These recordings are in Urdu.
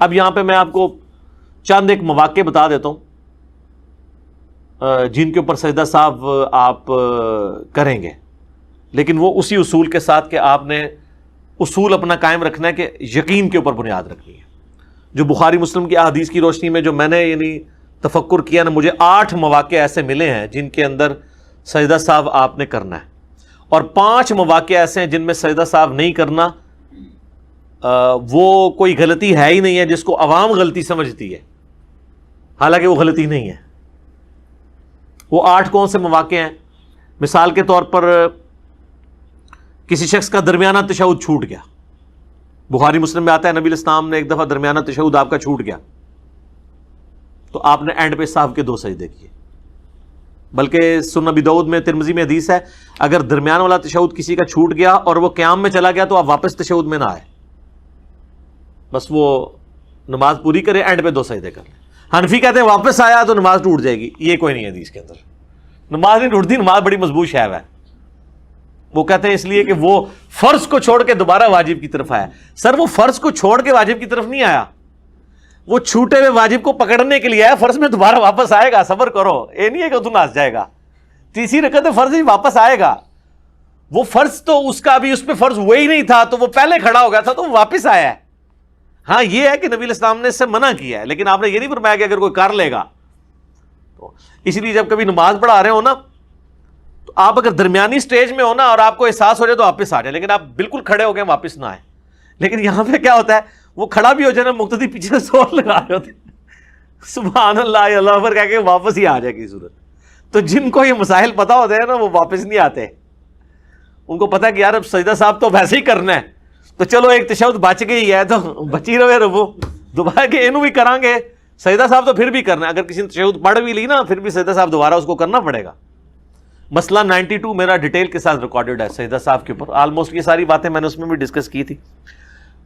اب یہاں پہ میں آپ کو چند ایک مواقع بتا دیتا ہوں جن کے اوپر سجدہ صاحب آپ کریں گے، لیکن وہ اسی اصول کے ساتھ کہ آپ نے اصول اپنا قائم رکھنا ہے کہ یقین کے اوپر بنیاد رکھنی ہے. جو بخاری مسلم کی احادیث کی روشنی میں جو میں نے یعنی تفکر کیا نا، مجھے 8 مواقع ایسے ملے ہیں جن کے اندر سجدہ صاحب آپ نے کرنا ہے، اور 5 مواقع ایسے ہیں جن میں سجدہ صاحب نہیں کرنا. وہ کوئی غلطی ہے ہی نہیں ہے جس کو عوام غلطی سمجھتی ہے، حالانکہ وہ غلطی نہیں ہے. وہ 8 کون سے مواقع ہیں؟ مثال کے طور پر کسی شخص کا درمیانہ تشہد چھوٹ گیا. بخاری مسلم میں آتا ہے نبی الاسلام نے ایک دفعہ درمیانہ تشہد آپ کا چھوٹ گیا تو آپ نے اینڈ پہ صاحب کے 2 سجدے کیے. بلکہ سنن ابی داؤد میں، ترمذی میں حدیث ہے، اگر درمیان والا تشہد کسی کا چھوٹ گیا اور وہ قیام میں چلا گیا تو آپ واپس تشہد میں نہ آئے، بس وہ نماز پوری کرے، اینڈ پہ 2 سجدے کر لیں. حنفی کہتے ہیں واپس آیا تو نماز ٹوٹ جائے گی. یہ کوئی نہیں ہے حدیث کے اندر، نماز نہیں ٹوٹتی، نماز بڑی مضبوط شے ہے. وہ کہتے ہیں اس لیے کہ وہ فرض کو چھوڑ کے دوبارہ واجب کی طرف آیا. سر وہ فرض کو چھوڑ کے واجب کی طرف نہیں آیا، وہ چھوٹے ہوئے واجب کو پکڑنے کے لیے آیا. فرض میں دوبارہ واپس آئے گا، صبر کرو، یہ نہیں ہے کہ تو ناس جائے گا. تیسری رکعت فرض ہی واپس آئے گا. وہ فرض تو اس کا ابھی اس پہ فرض ہوا ہی نہیں تھا تو وہ پہلے کھڑا ہو گیا تھا تو وہ واپس آیا ہے. ہاں یہ ہے کہ نبی الاسلام نے اس سے منع کیا ہے، لیکن آپ نے یہ نہیں فرمایا کہ اگر کوئی کر لے گا تو. اس لیے جب کبھی نماز پڑھا رہے ہو نا تو آپ اگر درمیانی سٹیج میں ہو نا اور آپ کو احساس ہو جائے تو واپس آ جائیں، لیکن آپ بالکل کھڑے ہو گئے واپس نہ آئے. لیکن یہاں پہ کیا ہوتا ہے، وہ کھڑا بھی ہو جائے نا، مقتدی پیچھے سے زور لگا رہے ہوتے ہیں، سبحان اللہ اللہ اکبر کہہ کے واپس ہی آ جائے گی صورت. تو جن کو یہ مسائل پتا ہوتے ہیں نا وہ واپس نہیں آتے. ان کو پتا ہے کہ یار اب سجدہ صاحب تو ویسے ہی کرنا ہے تو چلو ایک تشہد بچ گئی ہے تو بچی رہے رہو، دوبارہ کہ اینو بھی کریں گے. سجدہ صاحب تو پھر بھی کرنا ہے، اگر کسی نے تشہد پڑھ بھی لی نا پھر بھی سجدہ صاحب دوبارہ اس کو کرنا پڑے گا. مسئلہ 92 میرا ڈیٹیل کے ساتھ ریکارڈڈ ہے سجدہ صاحب کے اوپر، آلموسٹ یہ ساری باتیں میں نے اس میں بھی ڈسکس کی تھی.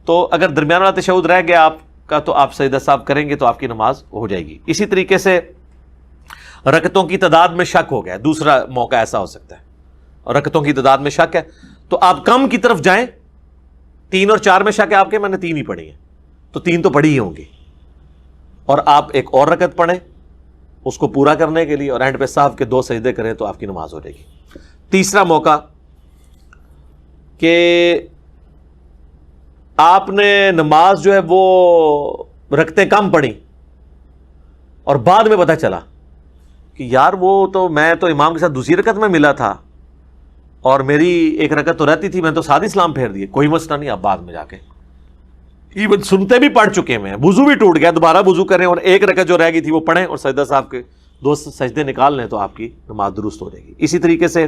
تو اگر درمیان والا تشہد رہ گیا آپ کا تو آپ سجدہ صاحب کریں گے تو آپ کی نماز ہو جائے گی. اسی طریقے سے رکعتوں کی تعداد میں شک ہو گیا، دوسرا موقع ایسا ہو سکتا ہے، اور رکعتوں کی تعداد میں شک ہے تو آپ کم کی طرف جائیں. 3 اور 4 میں شک ہے آپ کے، میں نے 3 ہی پڑھی ہیں تو 3 تو پڑھی ہی ہوں گی، اور آپ ایک اور رکعت پڑھیں اس کو پورا کرنے کے لیے اور اینڈ پہ صاحب کے 2 سجدے کریں تو آپ کی نماز ہو جائے گی. تیسرا موقع کہ آپ نے نماز جو ہے وہ رکعتیں کم پڑھی اور بعد میں پتہ چلا کہ یار وہ تو میں تو امام کے ساتھ دوسری رکعت میں ملا تھا اور میری ایک رکعت تو رہتی تھی، میں تو ساتھ اسلام پھیر دیے. کوئی مسئلہ نہیں، آپ بعد میں جا کے ایون سنتے بھی پڑھ چکے ہیں، وضو بھی ٹوٹ گیا، دوبارہ وضو کریں اور ایک رکعت جو رہ گئی تھی وہ پڑھیں اور سجدہ صاحب کے 2 سجدے نکال لیں تو آپ کی نماز درست ہو جائے گی. اسی طریقے سے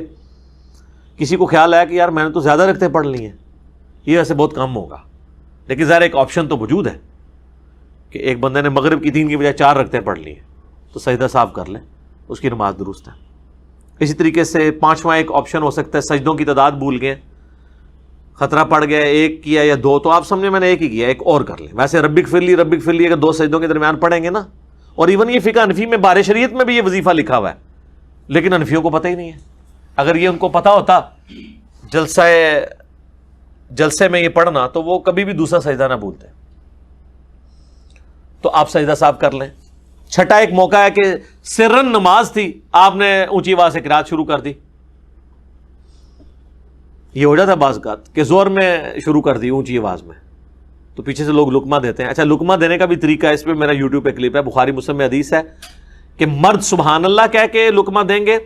کسی کو خیال آیا کہ یار میں نے تو زیادہ رکعتیں پڑھ لی ہیں، یہ ویسے بہت کم ہوگا، لیکن ظاہر ایک آپشن تو موجود ہے کہ ایک بندے نے مغرب کی 3 کی بجائے 4 رکعتیں پڑھ لی ہیں تو سجدہ صاحب کر لیں، اس کی نماز درست ہے. اسی طریقے سے 5واں ایک آپشن ہو سکتا ہے، سجدوں کی تعداد بھول گئے، خطرہ پڑ گیا، 1 کیا یا 2 تو آپ سمجھے میں نے 1 ہی کیا، ایک اور کر لیں. ویسے ربک فرلی اگر 2 سجدوں کے درمیان پڑھیں گے نا، اور ایون یہ فقہ حنفی میں بار شریعت میں بھی یہ وظیفہ لکھا ہوا ہے، لیکن حنفیوں کو پتہ ہی نہیں ہے. اگر یہ ان کو پتہ ہوتا جلسے میں یہ پڑھنا تو وہ کبھی بھی دوسرا سجدہ نہ بھولتے. تو آپ سجدہ صاحب کر لیں. چھٹا ایک موقع ہے کہ سرن نماز تھی، آپ نے اونچی آواز سے قرات شروع کر دی. یہ ہو جاتا ہے بعض اوقات کہ زور میں شروع کر دی اونچی آواز میں تو پیچھے سے لوگ لقمہ دیتے ہیں. اچھا لقمہ دینے کا بھی طریقہ ہے، اس پہ میرا یوٹیوب پہ کلپ ہے، بخاری مسلم میں حدیث ہے کہ مرد سبحان اللہ کہہ کے لقمہ دیں گے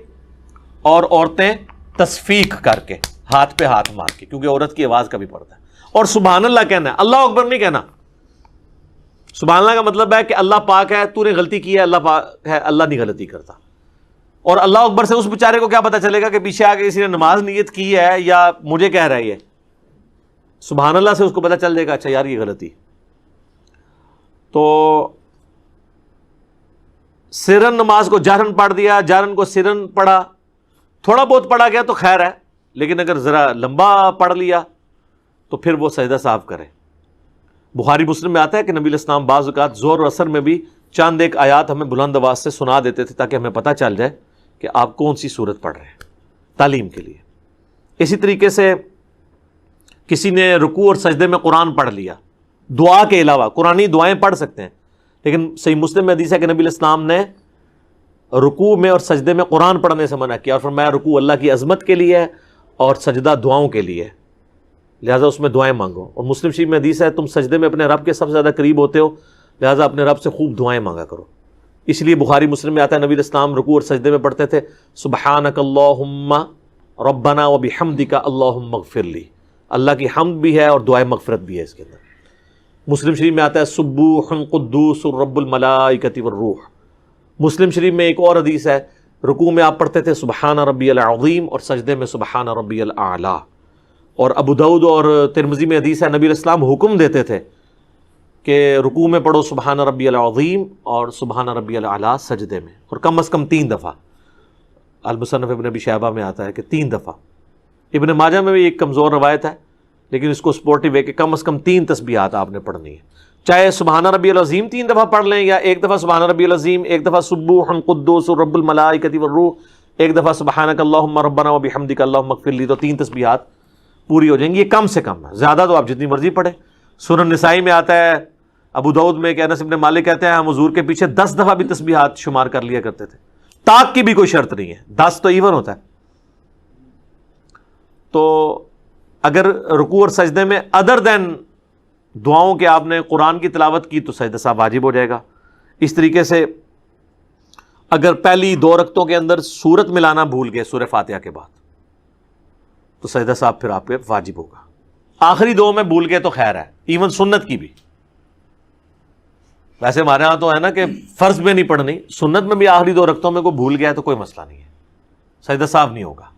اور عورتیں تصفیق کر کے ہاتھ پہ ہاتھ مار کے، کیونکہ عورت کی آواز کا بھی پڑتا ہے. اور سبحان اللہ کہنا ہے، اللہ اکبر نہیں کہنا. سبحان اللہ کا مطلب ہے کہ اللہ پاک ہے، تو نے غلطی کی ہے، اللہ پاک ہے، اللہ نہیں غلطی کرتا. اور اللہ اکبر سے اس بیچارے کو کیا پتا چلے گا کہ پیچھے آ کے کسی نے نماز نیت کی ہے یا مجھے کہہ رہا ہے. سبحان اللہ سے اس کو پتا چل جائے گا اچھا یار یہ غلطی. تو سرن نماز کو جہرن پڑھ دیا، جہرن کو سرن پڑھا، تھوڑا بہت پڑھا گیا تو خیر ہے، لیکن اگر ذرا لمبا پڑھ لیا تو پھر وہ سجدہ صاحب کرے. بخاری مسلم میں آتا ہے کہ نبی علیہ السلام بعض اوقات زور اور اثر میں بھی چند ایک آیات ہمیں بلند آواز سے سنا دیتے تھے تاکہ ہمیں پتہ چل جائے کہ آپ کون سی سورت پڑھ رہے ہیں، تعلیم کے لیے. اسی طریقے سے کسی نے رکوع اور سجدے میں قرآن پڑھ لیا دعا کے علاوہ قرآنی دعائیں پڑھ سکتے ہیں، لیکن صحیح مسلم میں حدیث ہے کہ نبی علیہ السلام نے رکوع میں اور سجدے میں قرآن پڑھنے سے منع کیا، اور فرمایا رکوع اللہ کی عظمت کے لیے ہے اور سجدہ دعاؤں کے لیے، لہٰذا اس میں دعائیں مانگو۔ اور مسلم شریف میں حدیث ہے تم سجدے میں اپنے رب کے سب سے زیادہ قریب ہوتے ہو، لہٰذا اپنے رب سے خوب دعائیں مانگا کرو۔ اس لیے بخاری مسلم میں آتا ہے نبی علیہ السلام رکوع اور سجدے میں پڑھتے تھے سبحانک اللہم ربنا وبحمدک اللہم اغفر لی، اللہ کی حمد بھی ہے اور دعائے مغفرت بھی ہے اس کے اندر۔ مسلم شریف میں آتا ہے سبوح قدوس رب الملائکۃ والروح۔ مسلم شریف میں ایک اور حدیث ہے رکوع میں آپ پڑھتے تھے سبحان ربی العظیم اور سجدے میں سبحان ربی الاعلیٰ۔ اور ابو داؤد اور ترمذی میں حدیث ہے نبی علیہ السلام حکم دیتے تھے کہ رکوع میں پڑھو سبحان ربی العظیم اور سبحان ربی الاعلیٰ سجدے میں، اور کم از کم 3 دفعہ۔ المصنف ابن ابی شیبہ میں آتا ہے کہ 3 دفعہ۔ ابن ماجہ میں بھی ایک کمزور روایت ہے لیکن اس کو سپورٹیو ہے کہ کم از کم 3 تسبیحات آپ نے پڑھنی ہے، چاہے سبحان ربی العظیم 3 دفعہ پڑھ لیں یا ایک دفعہ سبحان ربی العظیم، ایک دفعہ سبوح قدوس رب الملائکۃ والروح، ایک دفعہ سبحانک اللہم ربنا وبحمدک اللہم اغفر لی، تو 3 تسبیحات پوری ہو جائیں گی۔ یہ کم سے کم ہے، زیادہ تو آپ جتنی مرضی پڑھیں۔ سنن نسائی میں آتا ہے ابو داؤد میں کہ انس بن مالک کہتے ہیں ہم حضور کے پیچھے 10 دفعہ بھی تسبیحات شمار کر لیا کرتے تھے، طاق کی بھی کوئی شرط نہیں ہے، 10 تو ایون ہوتا ہے۔ تو اگر رکوع اور سجدے میں ادر دین دعاؤں کے آپ نے قرآن کی تلاوت کی تو سجدہ صاحب واجب ہو جائے گا۔ اس طریقے سے اگر پہلی 2 رکعتوں کے اندر سورت ملانا بھول گئے سورہ فاتحہ کے بعد تو سجدہ صاحب پھر آپ پہ واجب ہوگا۔ آخری 2 میں بھول گئے تو خیر ہے، ایون سنت کی بھی، ویسے ہمارے ہاں تو ہے نا کہ فرض میں نہیں پڑھنی، سنت میں بھی آخری 2 رکعتوں میں کوئی بھول گیا ہے تو کوئی مسئلہ نہیں ہے، سجدہ صاحب نہیں ہوگا۔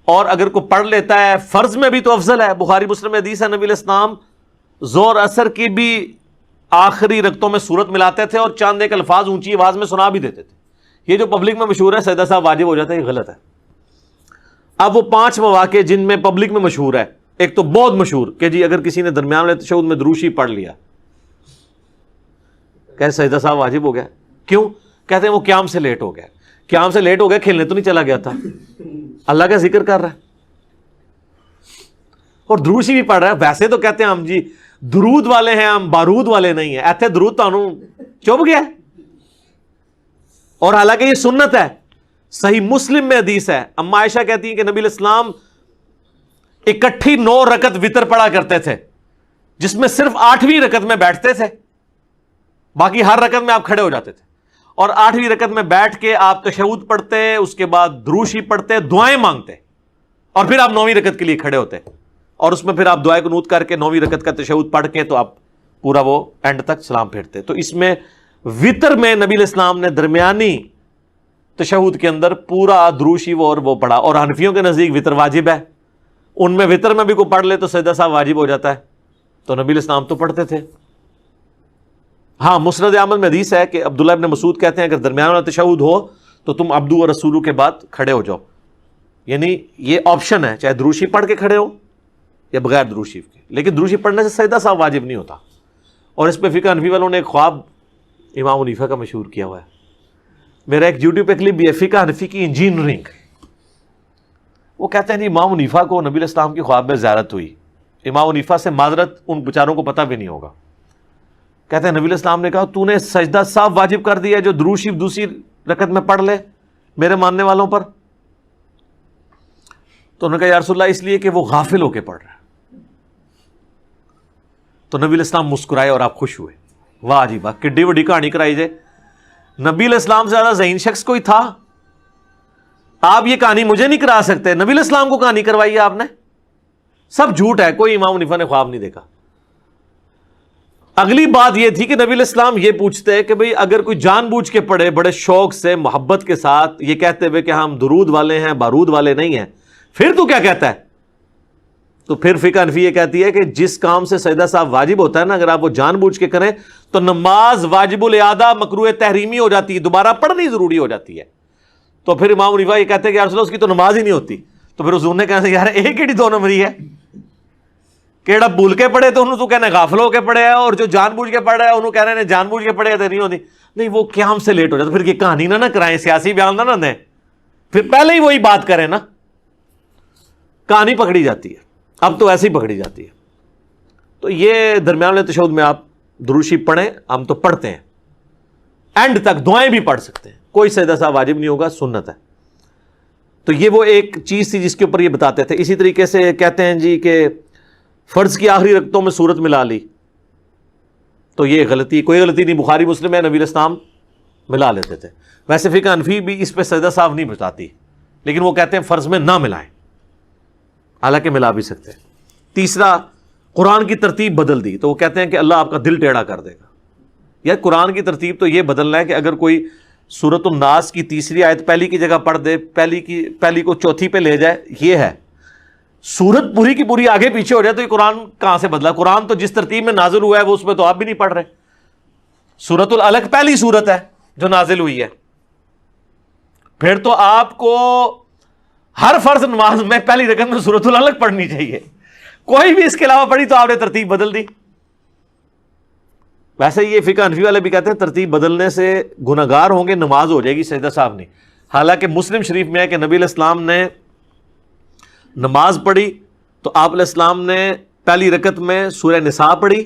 اور اگر کوئی پڑھ لیتا ہے فرض میں بھی تو افضل ہے، بخاری مسلم میں حدیث ہے نبی علیہ السلام زور اثر کی بھی آخری رکعتوں میں سورت ملاتے تھے اور چاند ایک الفاظ اونچی آواز میں سنا بھی دیتے تھے۔ یہ جو پبلک میں مشہور ہے سجدہ صاحب واجب ہو جاتا ہے، یہ غلط ہے۔ اب وہ 5 مواقع جن میں پبلک میں مشہور ہے، ایک تو بہت مشہور کہ جی اگر کسی نے درمیان والے تشہد میں دروشی پڑھ لیا کہ سجدہ صاحب واجب ہو گیا۔ کیوں؟ کہتے ہیں وہ قیام سے لیٹ ہو گیا۔ قیام سے لیٹ ہو گیا، کھیلنے تو نہیں چلا گیا تھا، اللہ کا ذکر کر رہا ہے اور دروشی بھی پڑھ رہا ہے۔ ویسے تو کہتے ہیں ہم جی درود والے ہیں، ہم بارود والے نہیں ہیں، ایتھے درود تانوں چپ گیا، اور حالانکہ یہ سنت ہے۔ صحیح مسلم میں حدیث ہے، اما عائشہ کہتی ہیں کہ نبی علیہ السلام اکٹھی 9 رکعت وتر پڑھا کرتے تھے جس میں صرف 8ویں رکعت میں بیٹھتے تھے، باقی ہر رکعت میں آپ کھڑے ہو جاتے تھے، اور 8ویں رکعت میں بیٹھ کے آپ تشہد پڑھتے، اس کے بعد دروشی پڑھتے، دعائیں مانگتے، اور پھر آپ 9ویں رکعت کے لیے کھڑے ہوتے، اور اس میں پھر آپ دعائے قنوت کر کے 9ویں رکعت کا تشہد پڑھ کے تو آپ پورا وہ اینڈ تک سلام پھیرتے۔ تو اس میں وتر میں نبی علیہ السلام نے درمیانی تشہد کے اندر پورا دروشی وہ پڑھا، اور حنفیوں کے نزدیک وتر واجب ہے، ان میں وتر میں بھی کوئی پڑھ لے تو سجدہ صاحب واجب ہو جاتا ہے، تو نبی علیہ السلام تو پڑھتے تھے۔ ہاں مسند احمد میں حدیث ہے کہ عبداللہ ابن مسعود کہتے ہیں اگر درمیان والا تشہد ہو تو تم عبدو و رسولو کے بعد کھڑے ہو جاؤ، یعنی یہ آپشن ہے، چاہے دروشی پڑھ کے کھڑے ہو یا بغیر دروشی کے، لیکن دروشی پڑھنے سے سجدہ صاحب واجب نہیں ہوتا۔ اور اس پہ فقہ حنفی والوں نے ایک خواب امام حنیفہ کا مشہور کیا ہوا ہے، میرا ایک یوٹیوب پہ کلپ بھی ہے، فقہ حنفی کی انجینئرنگ۔ وہ کہتے ہیں جی امام حنیفہ کو نبی علیہ السلام کی خواب میں زیارت ہوئی، امام حنیفہ سے معذرت ان بیچاروں کو پتہ بھی نہیں ہوگا، کہتے ہیں نبی علیہ السلام نے کہا تو نے سجدہ صاحب واجب کر دیا جو دروشی دوسری رکعت میں پڑھ لے میرے ماننے والوں پر؟ تو انہوں نے کہا یا رسول اللہ اس لیے کہ وہ غافل ہو کے پڑھ رہا ہے۔ تو نبی علیہ السلام مسکرائے اور آپ خوش ہوئے، واہ جی واہ کڈی بڑی کہانی کرائی جائے، نبی علیہ السلام سے زیادہ ذہین شخص کوئی تھا؟ آپ یہ کہانی مجھے نہیں کرا سکتے، نبی علیہ السلام کو کہانی کروائی ہے آپ نے، سب جھوٹ ہے، کوئی امام حنیفہ نے خواب نہیں دیکھا۔ اگلی بات یہ تھی کہ نبی علیہ السلام یہ پوچھتے کہ بھئی اگر کوئی جان بوجھ کے پڑھے بڑے شوق سے محبت کے ساتھ یہ کہتے ہوئے کہ ہم درود والے ہیں بارود والے نہیں ہیں، پھر تو کیا کہتا ہے؟ تو پھر فقہ حنفی یہ کہتی ہے کہ جس کام سے سجدہ صاحب واجب ہوتا ہے نا، اگر آپ وہ جان بوجھ کے کریں تو نماز واجب الاعادہ مکروہ تحریمی ہو جاتی ہے، دوبارہ پڑھنی ضروری ہو جاتی ہے۔ تو پھر امام حنیفہ یہ کہتے ہیں کہ یا رسول اللہ اس کی تو نماز ہی نہیں ہوتی۔ تو پھر حضور نے کہا یار ایک ہی 2 نمبری ہے، کیڑا بھول کے پڑھے تو انہوں تو کہنا غافل ہو کے پڑھے ہے، اور جو جان بوجھ کے پڑھ رہا ہے انہوں کہہ رہے ہیں جان بوجھ کے پڑھے تو نہیں ہوتی، نہیں وہ قیام سے لیٹ ہو جاتا۔ پھر یہ کہانی نہ کرائیں، سیاسی بیان نہ دیں، پھر پہلے ہی وہی بات کریں نا، کہانی پکڑی جاتی ہے، اب تو ایسے ہی پکڑی جاتی ہے۔ تو یہ درمیان والے تشہد میں آپ درود شریف پڑھیں، ہم تو پڑھتے ہیں، اینڈ تک دعائیں بھی پڑھ سکتے ہیں، کوئی سجدہ سہو واجب نہیں ہوگا، سنت ہے۔ تو یہ وہ ایک چیز تھی جس کے اوپر یہ بتاتے تھے۔ اسی طریقے سے کہتے ہیں جی کہ فرض کی آخری رکعتوں میں سورت ملا لی، تو یہ غلطی، کوئی غلطی نہیں، بخاری مسلم ہے، نبی علیہ السلام ملا لیتے تھے۔ ویسے فقہ حنفی بھی اس پہ سجدہ سہو نہیں بتاتی، لیکن وہ کہتے ہیں فرض میں نہ ملائیں، حالانکہ ملا بھی سکتے ہیں۔ تیسرا، قرآن کی ترتیب بدل دی، تو وہ کہتے ہیں کہ اللہ آپ کا دل ٹیڑھا کر دے گا۔ یا قرآن کی ترتیب تو یہ بدلنا ہے کہ اگر کوئی سورۃ الناس کی تیسری آیت پہلی کی جگہ پڑھ دے، پہلی کو چوتھی پہ لے جائے، یہ ہے۔ سورت پوری کی پوری آگے پیچھے ہو جائے تو یہ قرآن کہاں سے بدلا؟ قرآن تو جس ترتیب میں نازل ہوا ہے وہ اس میں تو آپ بھی نہیں پڑھ رہے۔ سورۃ العلق پہلی سورت ہے جو نازل ہوئی ہے، پھر تو آپ کو ہر فرض نماز میں پہلی رکعت میں سورۃ العلق پڑھنی چاہیے، کوئی بھی اس کے علاوہ پڑھی تو آپ نے ترتیب بدل دی۔ ویسے یہ فقہ حنفی والے بھی کہتے ہیں ترتیب بدلنے سے گناہگار ہوں گے، نماز ہو جائے گی سجدہ سہو نہیں۔ حالانکہ مسلم شریف میں ہے کہ نبی علیہ السلام نے نماز پڑھی تو آپ علیہ السلام نے پہلی رکعت میں سورہ نساء پڑھی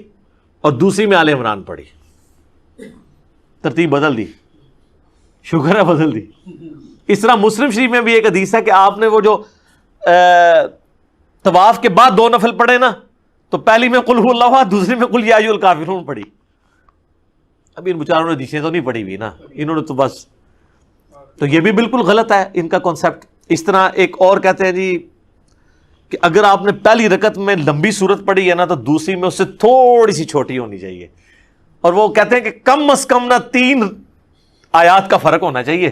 اور دوسری میں آل عمران پڑھی، ترتیب بدل دی، شکر ہے بدل دی۔ اس طرح مسلم شریف میں بھی ایک حدیث ہے کہ آپ نے وہ جو طواف کے بعد 2 نفل پڑھے نا، تو پہلی میں قل هو اللہ احد، دوسری میں قل یا ایھا الکافرون پڑھی۔ اب ان بیچاروں نے حدیثیں تو نہیں پڑھی ہوئی نا، انہوں نے تو بس، تو یہ بھی بالکل غلط ہے ان کا کانسیپٹ۔ اس طرح ایک اور کہتے ہیں جی کہ اگر آپ نے پہلی رکعت میں لمبی سورت پڑھی ہے نا تو دوسری میں اس سے تھوڑی سی چھوٹی ہونی چاہیے، اور وہ کہتے ہیں کہ کم از کم نہ 3 آیات کا فرق ہونا چاہیے۔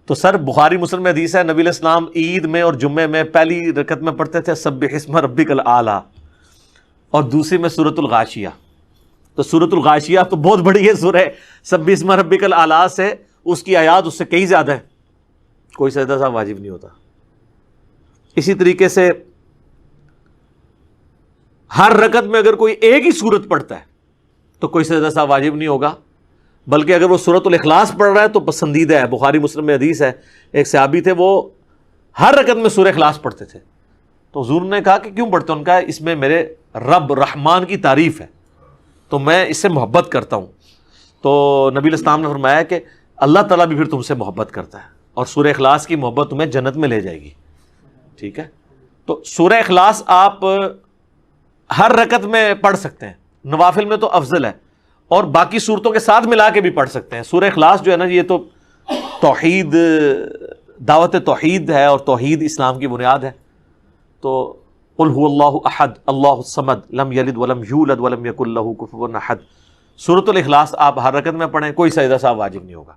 تو سر بخاری مسلم میں حدیث ہے نبی علیہ السلام عید میں اور جمعے میں پہلی رکعت میں پڑھتے تھے سبح اسم ربک الاعلی اور دوسری میں سورۃ الغاشیہ۔ تو سورۃ الغاشیہ تو بہت بڑی ہے سورہ، سبح اسم ربک الاعلی سے اس کی آیات اس سے کئی زیادہ ہے، کوئی سجدہ سہو واجب نہیں ہوتا۔ اسی طریقے سے ہر رکعت میں اگر کوئی ایک ہی سورت پڑھتا ہے تو کوئی سجدہ سہو واجب نہیں ہوگا، بلکہ اگر وہ سورۃ الاخلاص پڑھ رہا ہے تو پسندیدہ ہے۔ بخاری مسلم میں حدیث ہے، ایک صحابی تھے وہ ہر رکعت میں سورہ اخلاص پڑھتے تھے، تو حضور نے کہا کہ کیوں پڑھتے ہیں؟ ان کا اس میں میرے رب رحمان کی تعریف ہے تو میں اس سے محبت کرتا ہوں۔ تو نبی علیہ السلام نے فرمایا کہ اللہ تعالیٰ بھی پھر تم سے محبت کرتا ہے اور سورہ اخلاص کی محبت تمہیں جنت میں لے جائے گی، ٹھیک ہے؟ تو سورہ اخلاص آپ ہر رکعت میں پڑھ سکتے ہیں، نوافل میں تو افضل ہے، اور باقی صورتوں کے ساتھ ملا کے بھی پڑھ سکتے ہیں۔ سورہ اخلاص جو ہے نا یہ تو توحید، دعوت توحید ہے اور توحید اسلام کی بنیاد ہے۔ تو قل هو اللہ احد اللہ الصمد لم یلد ولم یولد ولم یکن لہ کفوا احد، سورۃ الاخلاص آپ ہر رکعت میں پڑھیں، کوئی سجدہ سہو واجب نہیں ہوگا۔